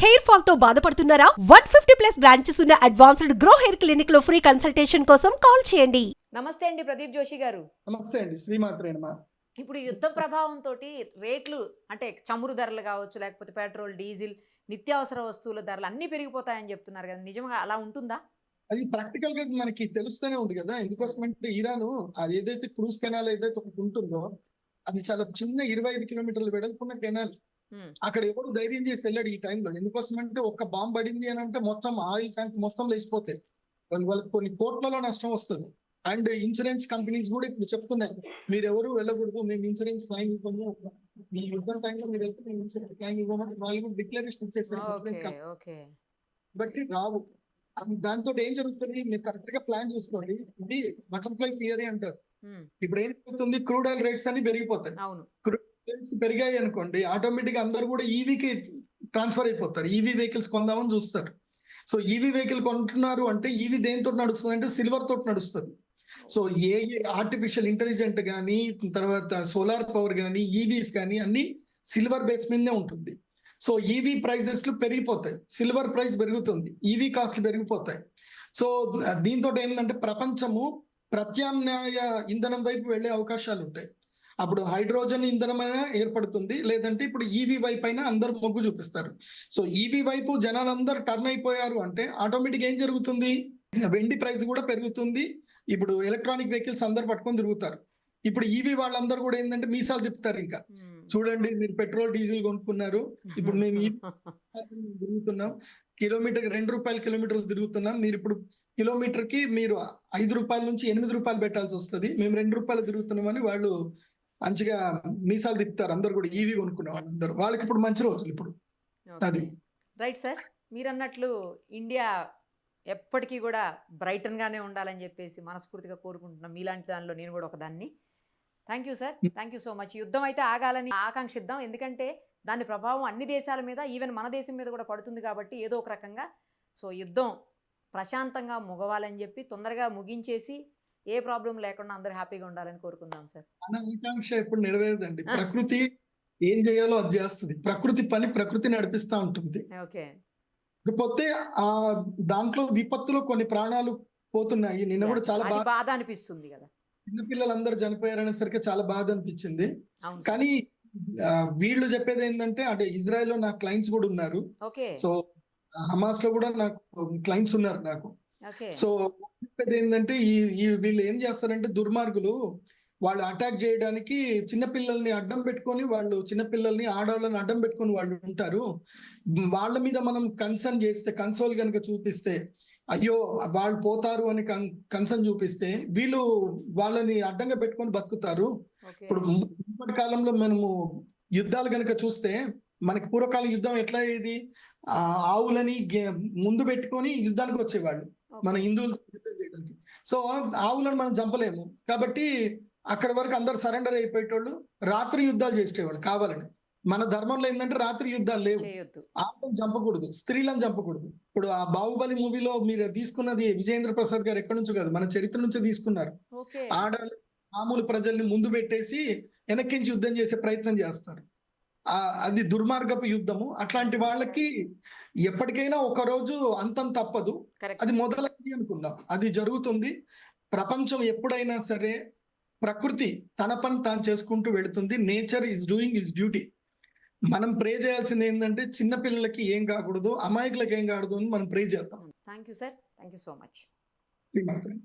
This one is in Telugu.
హెయిర్ ఫాల్ తో బాధపడుతున్నారా? 150+ బ్రాంచెస్ ఉన్న అడ్వాన్స్డ్ గ్రో హెయిర్ క్లినిక్ లో ఫ్రీ కన్సల్టేషన్ కోసం కాల్ చేయండి. నమస్తే అండి ప్రదీప్ జోషి గారు. నమస్తే అండి. శ్రీమాత్రే నమః. ఇప్పుడు యుద్ధ ప్రభావంతో రేట్లు అంటే చమురు ధరలు కావచ్చు, లేకపోతే పెట్రోల్, డీజిల్, నిత్యావసర వస్తువుల ధరలు అన్నీ పెరిగిపోతాయని చెప్తున్నారు కదా! నిజంగా అలా ఉంటుందా? అది ప్రాక్టికల్ గా మనకి తెలుస్తూనే ఉంది కదా. ఎందుకోసమంటే ఇరాను అది ఏదైతే క్రూజ్ కెనాల్ ఏదైతే ఒకటి ఉంటుందో అది చాలా చిన్న 25 కిలోమీటర్ల వెడల్పున్న కెనాల్. హ్మ్. అక్కడ ఎవరు ధైర్యం చేసి వెళ్ళాడు ఈ టైంలో. ఎందుకోసమంటే ఒక్క బాంబు పడింది అని అంటే మొత్తం ఆయిల్ ట్యాంక్ మొత్తం లేచిపోతాయి. వాళ్ళకి కొన్ని కోట్లలో నష్టం వస్తుంది. అండ్ ఇన్సూరెన్స్ కంపెనీస్ కూడా ఇప్పుడు చెప్తున్నాయి, మీరెవరు వెళ్ళకూడదు, మేము ఇన్సూరెన్స్ క్లైమ్ ఇవ్వము, మీ యుద్ధం టైంలో మీరు వెళ్తే మేము ఇన్సూరెన్స్ క్లైమ్ ఇవ్వమని వాళ్ళు కూడా డిక్లరేషన్ ఇచ్చేసారు ఇన్సూరెన్స్ ఓకే. కంపెనీ. ఓకే. బట్టి రావు. దాంతో ఏం జరుగుతుంది, మీరు కరెక్ట్ గా ప్లాన్ చూసుకోండి. ఇది బటర్ఫ్లై థియరీ అంటారు. హ్మ్. ఇప్పుడు ఏం జరుగుతుంది, క్రూడ్ ఆయిల్ రేట్స్ అన్ని పెరిగిపోతాయి. అవును. క్రూడ్ రేట్స్ పెరిగాయి అనుకోండి, ఆటోమేటిక్ అందరూ కూడా ఈవీకి ట్రాన్స్ఫర్ అయిపోతారు. ఈవీ వెహికల్స్ కొందామని చూస్తారు. సో ఈవీ వెహికల్ కొంటున్నారు అంటే ఈవీ దేనితో నడుస్తుంది అంటే సిల్వర్ తోటి నడుస్తుంది. సో ఏ ఆర్టిఫిషియల్ ఇంటెలిజెంట్ కానీ, తర్వాత సోలార్ పవర్ కానీ, ఈవీస్ కానీ అన్ని సిల్వర్ బేస్ మీదనే ఉంటుంది. సో ఈవీ ప్రైజెస్ పెరిగిపోతాయి, సిల్వర్ ప్రైస్ పెరుగుతుంది, ఈవీ కాస్ట్లు పెరిగిపోతాయి. సో దీంతో ఏంటంటే ప్రపంచము ప్రత్యామ్నాయ ఇంధనం వైపు వెళ్లే అవకాశాలు ఉంటాయి. అప్పుడు హైడ్రోజన్ ఇంధనమైనా ఏర్పడుతుంది, లేదంటే ఇప్పుడు ఈవీ వైపు అయినా అందరూ మొగ్గు చూపిస్తారు. సో ఈవీ వైపు జనాలందరూ టర్న్ అయిపోయారు అంటే ఆటోమేటిక్ ఏం జరుగుతుంది, వెండి ప్రైస్ కూడా పెరుగుతుంది. ఇప్పుడు ఎలక్ట్రానిక్ వెహికల్స్ అందరు పట్టుకొని తిరుగుతారు. ఇప్పుడు ఈవీ వాళ్ళందరూ కూడా ఏంటంటే మీసాలు తిప్పుతారు. ఇంకా చూడండి, మీరు పెట్రోల్ డీజిల్ కొనుక్కున్నారు, ఇప్పుడు మేము ఈ తిరుగుతున్నాం, కిలోమీటర్ ₹2 కిలోమీటర్లు తిరుగుతున్నాం, మీరు ఇప్పుడు కిలోమీటర్ కి మీరు ₹5 నుంచి ₹8 పెట్టాల్సి వస్తుంది, మేము ₹2 తిరుగుతున్నామని వాళ్ళు మంచిగా మీసాలు తిప్పుతారు. అందరు కూడా ఈవీ కొనుక్కున్న వాళ్ళందరూ, వాళ్ళకి ఇప్పుడు మంచి రోజులు ఇప్పుడు. అది రైట్ సార్. మీరన్నట్లు ఇండియా ఎప్పటికీ కూడా బ్రైటన్ గానే ఉండాలని చెప్పేసి మనస్ఫూర్తిగా కోరుకుంటున్నాం. మీలాంటి దానిలో నేను కూడా ఒకదాన్ని. Thank you sir. Thank you so much. యుద్ధం అయితే ఆగాలని ఆకాంక్షిద్దాం. ఎందుకంటే దాని ప్రభావం అన్ని దేశాల మీద, ఈవెన్ మన దేశం మీద కూడా పడుతుంది కాబట్టి ఏదో ఒక రకంగా. సో యుద్ధం ప్రశాంతంగా ముగవాలని చెప్పి తొందరగా ముగించేసి ఏ ప్రాబ్లం లేకుండా అందరూ హ్యాపీగా ఉండాలని కోరుకుందాం సార్. మన ఆకాంక్ష ఎప్పుడు నెరవేరదండి. ప్రకృతి ఏం చేయాలో అది చేస్తుంది. ప్రకృతి పని ప్రకృతి నడిపిస్తా ఉంటుంది. ఓకే. కాకపోతే ఆ దాంట్లో విపత్తులో కొన్ని ప్రాణాలు పోతున్నాయి. నిన్న కూడా చాలా అది బాధ అనిపిస్తుంది కదా. చిన్న పిల్లలందరూ చనిపోయారనేసరికి చాలా బాధ అనిపించింది. అవును సార్. కానీ వీళ్ళు చెప్పేది ఏంటంటే, అంటే ఇజ్రాయెల్ లో నాకు క్లయింట్స్ కూడా ఉన్నారు. ఓకే. సో హమాస్ లో కూడా నాకు క్లయింట్స్ ఉన్నారు నాకు. ఓకే. సో చెప్పేది ఏంటంటే, ఈ వీళ్ళు ఏం చేస్తారంటే దుర్మార్గులు, వాళ్ళు అటాక్ చేయడానికి చిన్నపిల్లల్ని అడ్డం పెట్టుకొని, వాళ్ళు చిన్నపిల్లల్ని ఆడవాళ్ళని అడ్డం పెట్టుకొని వాళ్ళు ఉంటారు. వాళ్ళ మీద మనం కన్సర్న్ చేస్తే, కన్సోల్ కనుక చూపిస్తే, అయ్యో వాళ్ళు పోతారు అని కన్సర్న్ చూపిస్తే వీళ్ళు వాళ్ళని అడ్డంగా పెట్టుకొని బతుకుతారు. ఓకే. ఇప్పుడు మునుపటి కాలంలో మనము యుద్ధాలు కనుక చూస్తే, మనకి పూర్వకాలం యుద్ధం ఎట్లా అయ్యేది, ఆవులని ముందు పెట్టుకొని యుద్ధానికి వచ్చేవాళ్ళు మన హిందువులు యుద్ధం చేయడానికి. సో ఆవులను మనం చంపలేము కాబట్టి అక్కడ వరకు అందరు సరెండర్ అయిపోయేటోళ్ళు, రాత్రి యుద్ధాలు చేసేవాళ్ళు కావాలని. మన ధర్మంలో ఏంటంటే రాత్రి యుద్ధాలు లేవు, చేయొద్దు. ఆవులను చంపకూడదు, స్త్రీలను చంపకూడదు. ఇప్పుడు ఆ బాహుబలి మూవీలో మీరు తీసుకున్నది విజయేంద్ర ప్రసాద్ గారు ఎక్కడి నుంచో కాదు, మన చరిత్ర నుంచే తీసుకున్నారు. ఓకే. ఆడవాళ్ళు మామూలు ప్రజల్ని ముందు పెట్టేసి వెనక్కించి యుద్ధం చేసే ప్రయత్నం చేస్తారు. అది దుర్మార్గపు యుద్ధము. అట్లాంటి వాళ్ళకి ఎప్పటికైనా ఒక రోజు అంతం తప్పదు. కరెక్ట్. అది మొదలైంది అనుకుందాం, అది జరుగుతుంది. ప్రపంచం ఎప్పుడైనా సరే ప్రకృతి తన పని తాను చేసుకుంటూ వెళుతుంది. Nature is doing is duty. మనం ప్రే చేయాల్సింది ఏంటంటే, చిన్న పిల్లలకి ఏం కాకూడదు, అమాయకులకి ఏం కాకూడదు అని మనం ప్రే చేద్దాం. Thank you sir. Thank you so much. ఇది మాత్రమే.